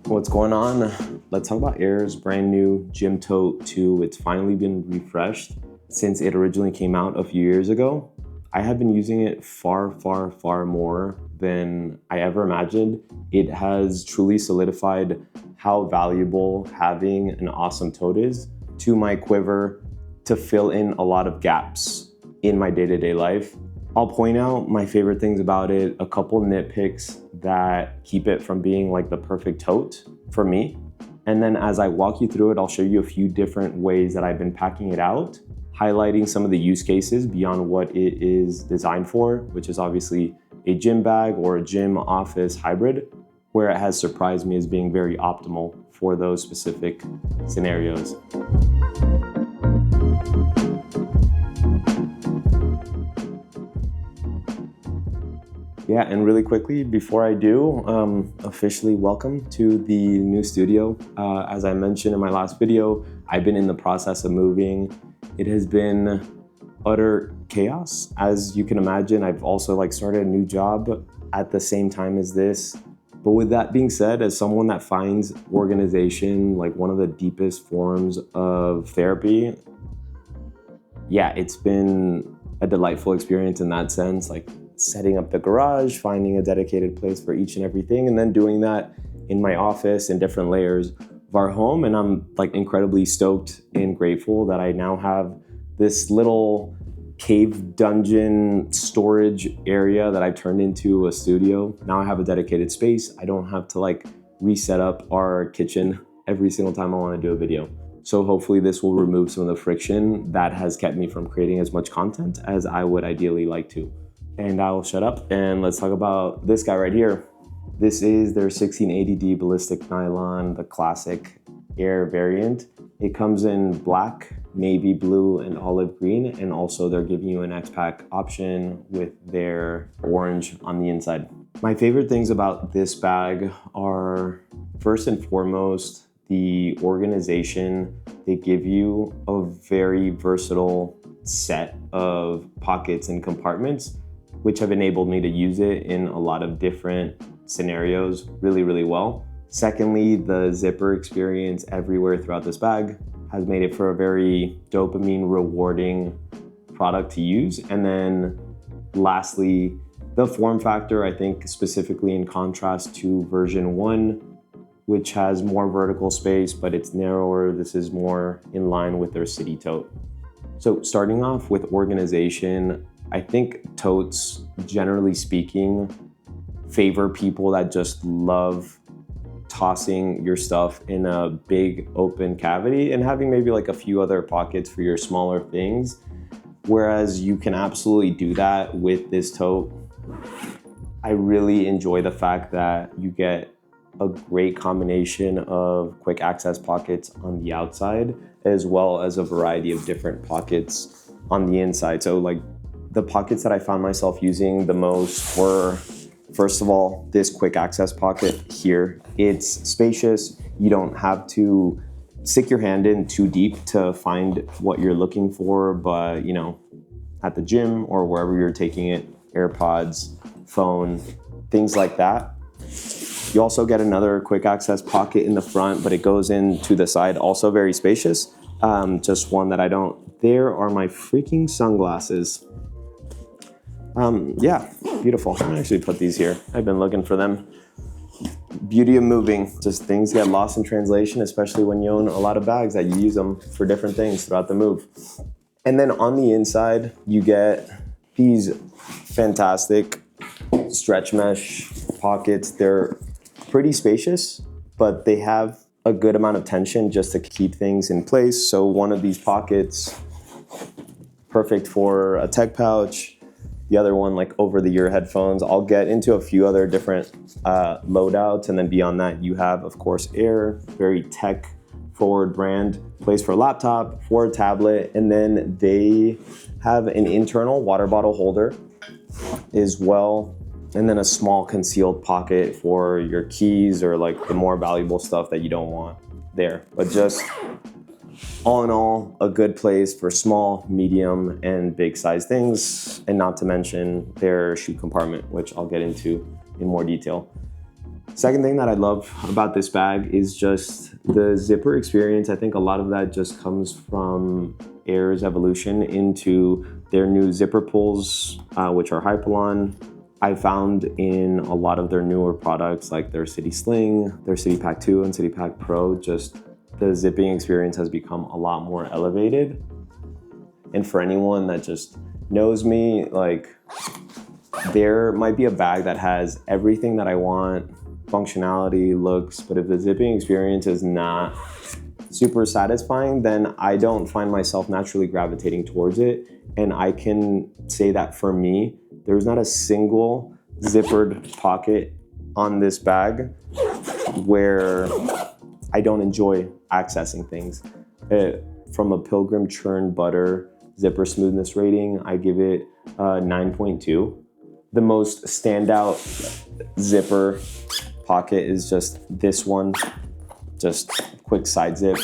What's going on? Let's talk about Aer's brand new Gym Tote 2. It's finally been refreshed since it originally came out a few years ago. I have been using it far more than I ever imagined. It has truly solidified how valuable having an awesome tote is to my quiver to fill in a lot of gaps in my day-to-day life. I'll point out my favorite things about it, a couple nitpicks that keep it from being like the perfect tote for me. And then as I walk you through it, I'll show you a few different ways that I've been packing it out, highlighting some of the use cases beyond what it is designed for, which is obviously a gym bag or a gym office hybrid, where it has surprised me as being very optimal for those specific scenarios. Yeah, and really quickly, before I do, officially welcome to the new studio. As I mentioned in my last video, I've been in the process of moving. It has been utter chaos. As you can imagine, I've also started a new job at the same time as this. But with that being said, as someone that finds organization like one of the deepest forms of therapy, yeah, it's been a delightful experience in that sense. Like setting up the garage, finding a dedicated place for each and everything, and then doing that in my office in different layers of our home. And I'm incredibly stoked and grateful that I now have this little cave dungeon storage area that I turned into a studio. Now I have a dedicated space. I don't have to reset up our kitchen every single time I want to do a video. So hopefully this will remove some of the friction that has kept me from creating as much content as I would ideally like to. And I will shut up and let's talk about this guy right here. This is their 1680D ballistic nylon, the classic Aer variant. It comes in black, navy blue, and olive green, and also they're giving you an X-Pack option with their orange on the inside. My favorite things about this bag are, first and foremost, the organization. They give you a very versatile set of pockets and compartments, which have enabled me to use it in a lot of different scenarios really well. Secondly, the zipper experience everywhere throughout this bag has made it for a very dopamine rewarding product to use. And then lastly, the form factor, I think specifically in contrast to version 1, which has more vertical space, but it's narrower. This is more in line with their city tote. So starting off with organization, I think totes, generally speaking, favor people that just love tossing your stuff in a big open cavity and having maybe a few other pockets for your smaller things. Whereas you can absolutely do that with this tote. I really enjoy the fact that you get a great combination of quick access pockets on the outside, as well as a variety of different pockets on the inside. So the pockets that I found myself using the most were, first of all, this quick access pocket here. It's spacious. You don't have to stick your hand in too deep to find what you're looking for, but at the gym or wherever you're taking it, AirPods, phone, things like that. You also get another quick access pocket in the front, but it goes in to the side, also very spacious. Just one that I don't. There are my freaking sunglasses. Yeah, beautiful. I'm gonna actually put these here. I've been looking for them. Beauty of moving, just things get lost in translation, especially when you own a lot of bags that you use them for different things throughout the move. And then on the inside, you get these fantastic stretch mesh pockets. They're pretty spacious, but they have a good amount of tension just to keep things in place. So one of these pockets, perfect for a tech pouch. The other one over the ear headphones. I'll get into a few other different loadouts, and then beyond that you have, of course, Aer, very tech forward brand, place for a laptop, for a tablet, and then they have an internal water bottle holder as well, and then a small concealed pocket for your keys or the more valuable stuff that you don't want there. But just all in all, a good place for small, medium, and big size things, and not to mention their shoe compartment, which I'll get into in more detail. Second thing that I love about this bag is just the zipper experience. I think a lot of that just comes from Aer's evolution into their new zipper pulls, which are Hypalon. I found in a lot of their newer products like their City Sling, their City Pack 2 and City Pack Pro, just the zipping experience has become a lot more elevated. And for anyone that just knows me, like there might be a bag that has everything that I want, functionality, looks, but if the zipping experience is not super satisfying, then I don't find myself naturally gravitating towards it. And I can say that for me, there's not a single zippered pocket on this bag where I don't enjoy accessing things. From a Pilgrim Churned Butter zipper smoothness rating, I give it 9.2. The most standout zipper pocket is just this one, just quick side zip.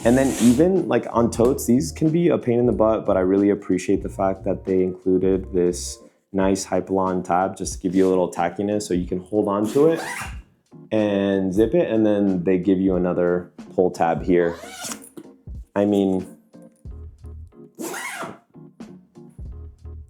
And then even like on totes, these can be a pain in the butt, but I really appreciate the fact that they included this nice Hypalon tab just to give you a little tackiness so you can hold on to it and zip it, and then they give you another pull tab here. I mean,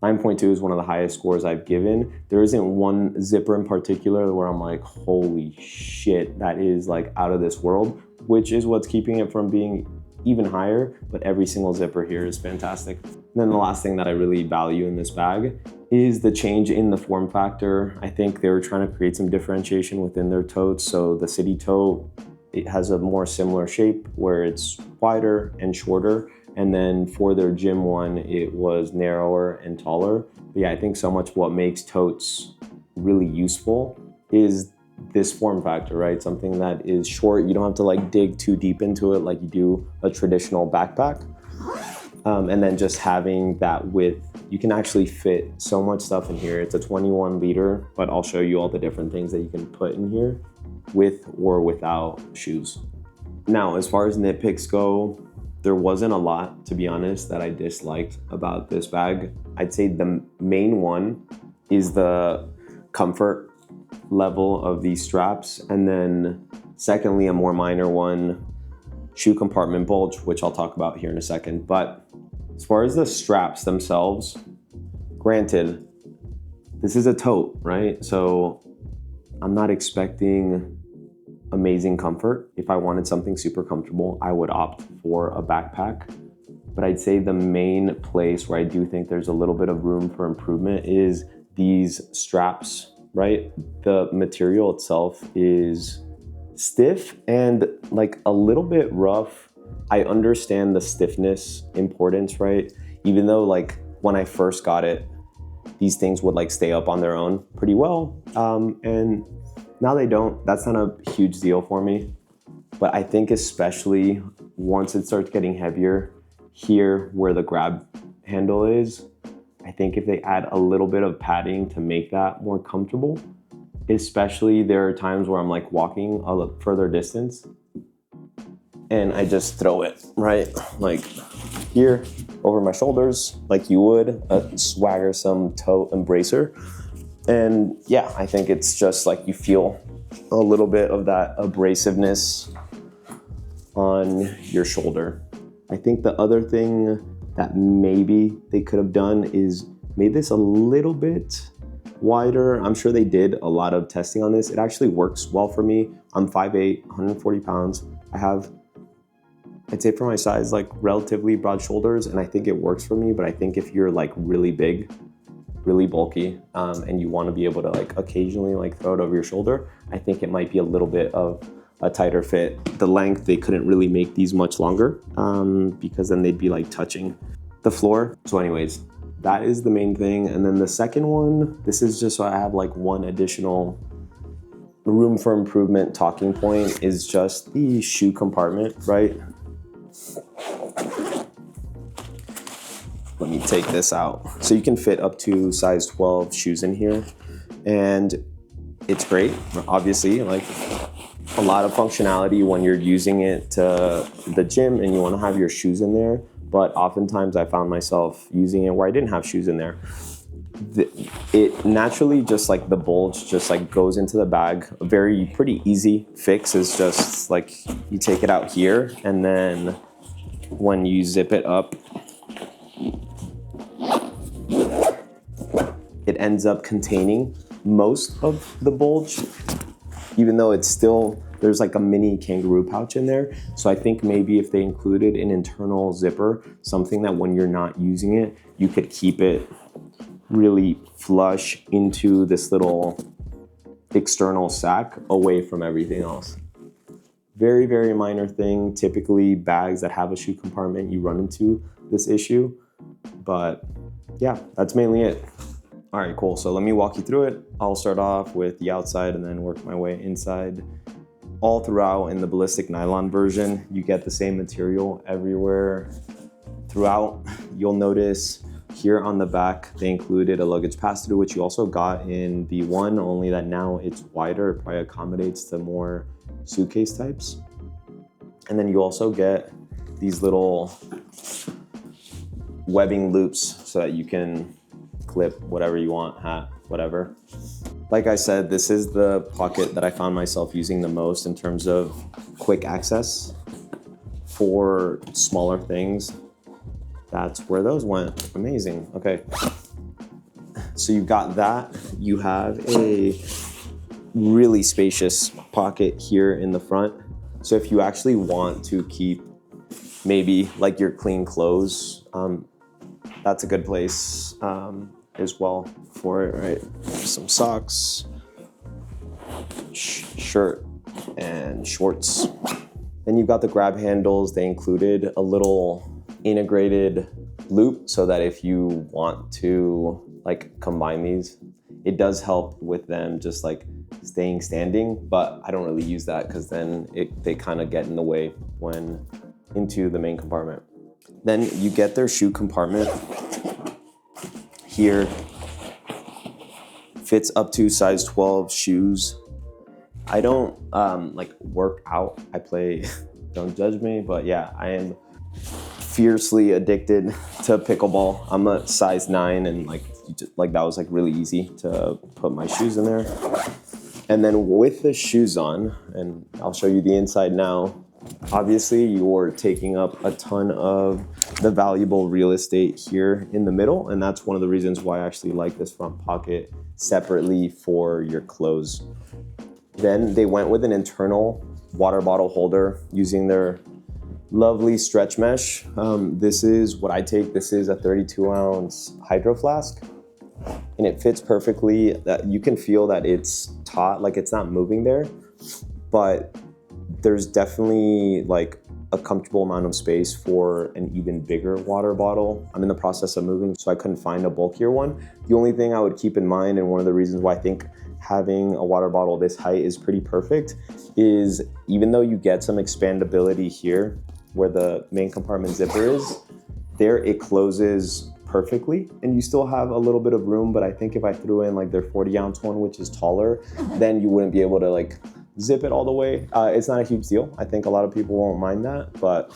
9.2 is one of the highest scores I've given. There isn't one zipper in particular where I'm like, holy shit, that is like out of this world, which is what's keeping it from being even higher, but every single zipper here is fantastic. And then the last thing that I really value in this bag is the change in the form factor. I think they were trying to create some differentiation within their totes. So the City Tote, it has a more similar shape where it's wider and shorter. And then for their gym one, it was narrower and taller. But yeah, I think so much what makes totes really useful is this form factor, right? Something that is short. You don't have to like dig too deep into it like you do a traditional backpack. And then just having that width, you can actually fit so much stuff in here. It's a 21 liter, but I'll show you all the different things that you can put in here with or without shoes. Now, as far as nitpicks go, there wasn't a lot, to be honest, that I disliked about this bag. I'd say the main one is the comfort level of these straps. And then secondly, a more minor one, shoe compartment bulge, which I'll talk about here in a second. But as far as the straps themselves, granted, this is a tote, right? So I'm not expecting amazing comfort. If I wanted something super comfortable, I would opt for a backpack. But I'd say the main place where I do think there's a little bit of room for improvement is these straps, right? The material itself is stiff and like a little bit rough. I understand the stiffness importance, right? Even though like when I first got it, these things would like stay up on their own pretty well. And now they don't. That's not a huge deal for me. But I think especially once it starts getting heavier here where the grab handle is, I think if they add a little bit of padding to make that more comfortable, especially there are times where I'm like walking a further distance and I just throw it right like here over my shoulders like you would a swaggersome tote embracer. And yeah, I think it's just like you feel a little bit of that abrasiveness on your shoulder. I think the other thing that maybe they could have done is made this a little bit wider. I'm sure they did a lot of testing on this. It actually works well for me. I'm 5'8", 140 pounds. I have, I'd say for my size, like relatively broad shoulders, and I think it works for me. But I think if you're like really big, really bulky, and you want to be able to like occasionally like throw it over your shoulder, I think it might be a little bit of a tighter fit. The length, they couldn't really make these much longer because then they'd be like touching the floor. So anyways, that is the main thing. And then the second one, this is just so I have like one additional room for improvement talking point, is just the shoe compartment, right? Let me take this out. So you can fit up to size 12 shoes in here, and it's great. Obviously, like a lot of functionality when you're using it to the gym and you want to have your shoes in there. But oftentimes I found myself using it where I didn't have shoes in there. It naturally just like the bulge just like goes into the bag. A pretty easy fix is just like you take it out here, and then when you zip it up, it ends up containing most of the bulge, even though it's still, there's like a mini kangaroo pouch in there. So I think maybe if they included an internal zipper, something that when you're not using it, you could keep it really flush into this little external sack away from everything else. Very, very minor thing. Typically bags that have a shoe compartment, you run into this issue, but yeah, that's mainly it. All right, cool. So let me walk you through it. I'll start off with the outside and then work my way inside. All throughout in the ballistic nylon version, you get the same material everywhere throughout. You'll notice here on the back, they included a luggage pass-through, which you also got in the one, only that now it's wider. It probably accommodates to more suitcase types. And then you also get these little webbing loops so that you can clip whatever you want, hat, whatever. Like I said, this is the pocket that I found myself using the most in terms of quick access for smaller things. That's where those went. Amazing. Okay. So you've got that. You have a really spacious pocket here in the front. So if you actually want to keep maybe like your clean clothes, that's a good place as well for it, right? Some socks, shirt, and shorts. Then you've got the grab handles. They included a little integrated loop so that if you want to like combine these, it does help with them just like staying standing, but I don't really use that because then they kind of get in the way when into the main compartment. Then you get their shoe compartment here. Fits up to size 12 shoes. I don't like work out, I play, don't judge me, but yeah, I am fiercely addicted to pickleball. I'm a size 9 and like that was like really easy to put my shoes in there. And then with the shoes on, and I'll show you the inside now, obviously you're taking up a ton of the valuable real estate here in the middle, and that's one of the reasons why I actually like this front pocket separately for your clothes. Then they went with an internal water bottle holder using their lovely stretch mesh. This is what I take. This is a 32-ounce hydro flask, and it fits perfectly. That you can feel that it's taut, like it's not moving there, but there's definitely like a comfortable amount of space for an even bigger water bottle. I'm in the process of moving, so I couldn't find a bulkier one. The only thing I would keep in mind, and one of the reasons why I think having a water bottle this height is pretty perfect, is even though you get some expandability here where the main compartment zipper is, there it closes perfectly and you still have a little bit of room. But I think if I threw in like their 40-ounce one, which is taller, then you wouldn't be able to like zip it all the way. It's not a huge deal. I think a lot of people won't mind that, but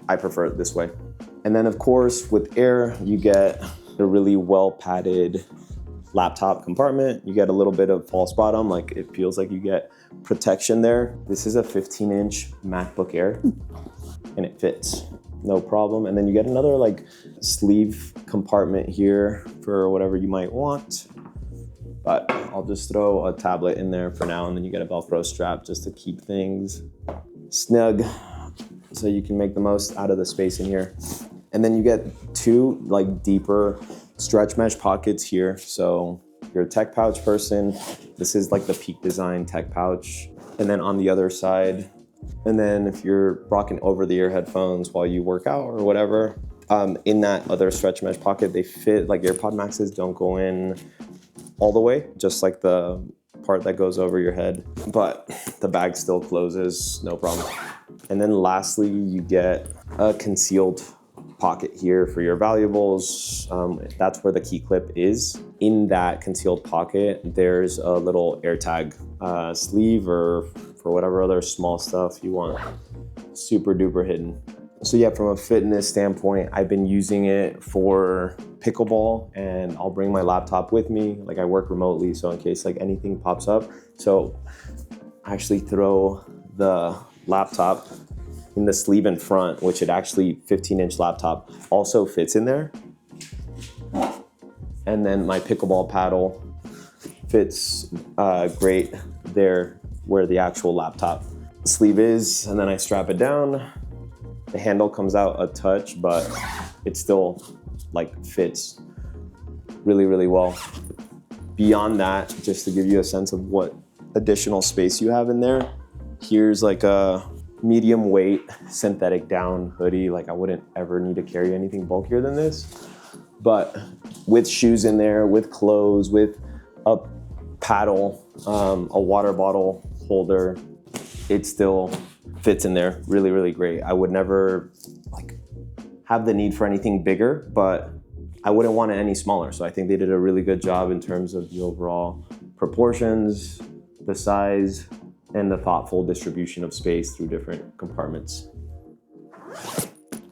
I prefer it this way. And then of course with Aer, you get a really well padded laptop compartment. You get a little bit of false bottom, like it feels like you get protection there. This is a 15-inch MacBook Air and it fits, no problem. And then you get another like sleeve compartment here for whatever you might want. But I'll just throw a tablet in there for now, and then you get a Velcro strap just to keep things snug so you can make the most out of the space in here. And then you get two like deeper stretch mesh pockets here. So if you're a tech pouch person, this is like the Peak Design tech pouch. And then on the other side, and then if you're rocking over-the-ear headphones while you work out or whatever, in that other stretch mesh pocket, they fit, like AirPod Maxes don't go in all the way, just like the part that goes over your head, but the bag still closes, no problem. And then lastly, you get a concealed pocket here for your valuables. That's where the key clip is. In that concealed pocket, there's a little AirTag sleeve or for whatever other small stuff you want. Super duper hidden. So yeah, from a fitness standpoint, I've been using it for pickleball, and I'll bring my laptop with me. Like, I work remotely, so in case like anything pops up. So I actually throw the laptop in the sleeve in front, which it actually 15-inch laptop also fits in there. And then my pickleball paddle fits great there where the actual laptop sleeve is. And then I strap it down. The handle comes out a touch, but it still like fits really, really well. Beyond that, just to give you a sense of what additional space you have in there, here's like a medium weight synthetic down hoodie. Like, I wouldn't ever need to carry anything bulkier than this, but with shoes in there, with clothes, with a paddle, a water bottle holder, it still fits in there really, really great. I would never like have the need for anything bigger, but I wouldn't want it any smaller. So I think they did a really good job in terms of the overall proportions, the size, and the thoughtful distribution of space through different compartments.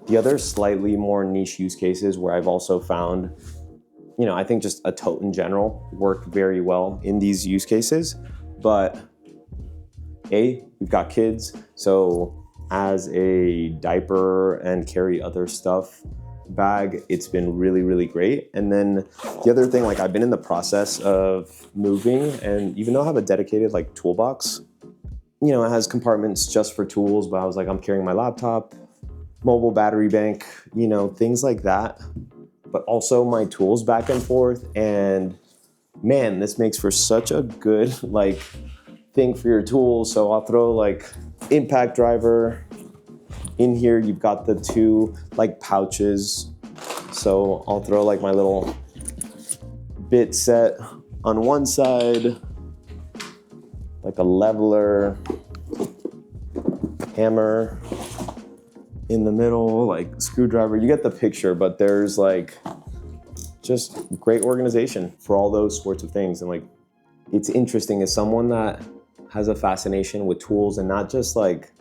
The other slightly more niche use cases where I've also found, I think just a tote in general worked very well in these use cases. But we've got kids, so as a diaper and carry other stuff bag, it's been really, really great. And then the other thing, like, I've been in the process of moving, and even though I have a dedicated like toolbox, it has compartments just for tools, but I was like, I'm carrying my laptop, mobile battery bank, things like that, but also my tools back and forth. And man, this makes for such a good like thing for your tools. So I'll throw like impact driver in here. You've got the two like pouches. So I'll throw like my little bit set on one side, like a leveler, hammer in the middle, like screwdriver. You get the picture, but there's like just great organization for all those sorts of things. And like, it's interesting as someone that has a fascination with tools, and not just like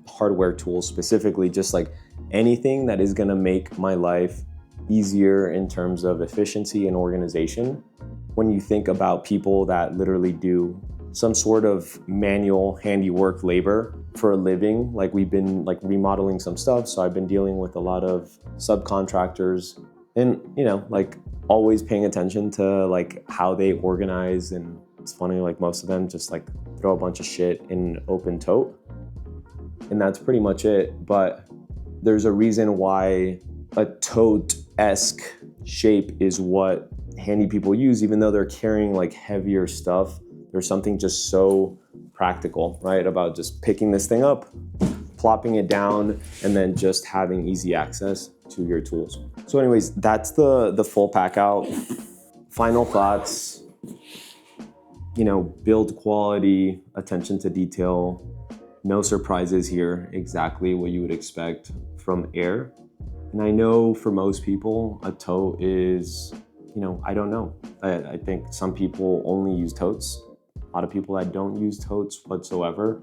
hardware tools specifically, just like anything that is gonna make my life easier in terms of efficiency and organization. When you think about people that literally do some sort of manual handiwork labor for a living, like we've been like remodeling some stuff, so I've been dealing with a lot of subcontractors, and like always paying attention to like how they organize. And it's funny, like most of them just like throw a bunch of shit in an open tote, and that's pretty much it. But there's a reason why a tote-esque shape is what handy people use, even though they're carrying like heavier stuff. There's something just so practical, right, about just picking this thing up, plopping it down, and then just having easy access to your tools. So anyways, that's the full pack out. Final thoughts, build quality, attention to detail, no surprises here, exactly what you would expect from Aer. And I know for most people, a tote is, I don't know. I think some people only use totes. A lot of people that don't use totes whatsoever,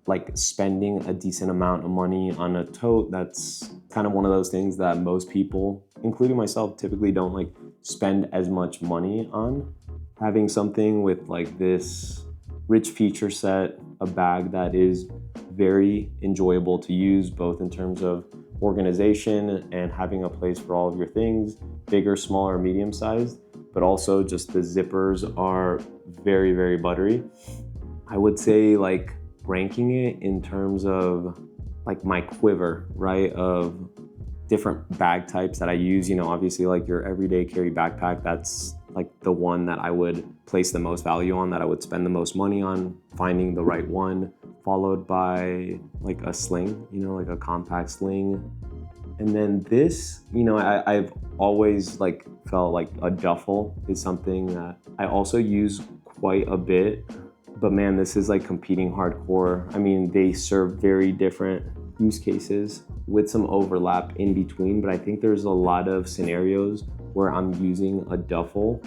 like spending a decent amount of money on a tote, that's kind of one of those things that most people, including myself, typically don't like spend as much money on. Having something with like this rich feature set, a bag that is very enjoyable to use, both in terms of organization and having a place for all of your things, bigger, smaller, medium sized, but also just the zippers are very, very buttery. I would say like ranking it in terms of like my quiver, right, of different bag types that I use. Obviously like your everyday carry backpack, that's like the one that I would place the most value on, that I would spend the most money on finding the right one, followed by like a sling, like a compact sling. And then this, I've always like felt like a duffel is something that I also use quite a bit, but man, this is like competing hardcore. I mean, they serve very different use cases with some overlap in between, but I think there's a lot of scenarios where I'm using a duffel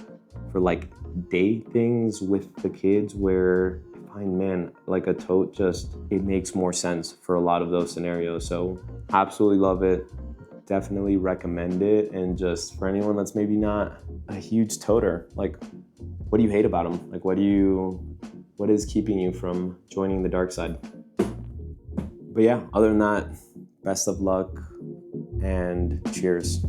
for like day things with the kids, where if find, man, like a tote just, it makes more sense for a lot of those scenarios. So absolutely love it. Definitely recommend it. And just for anyone that's maybe not a huge toter, like, what do you hate about them? Like, what is keeping you from joining the dark side? But yeah, other than that, best of luck and cheers.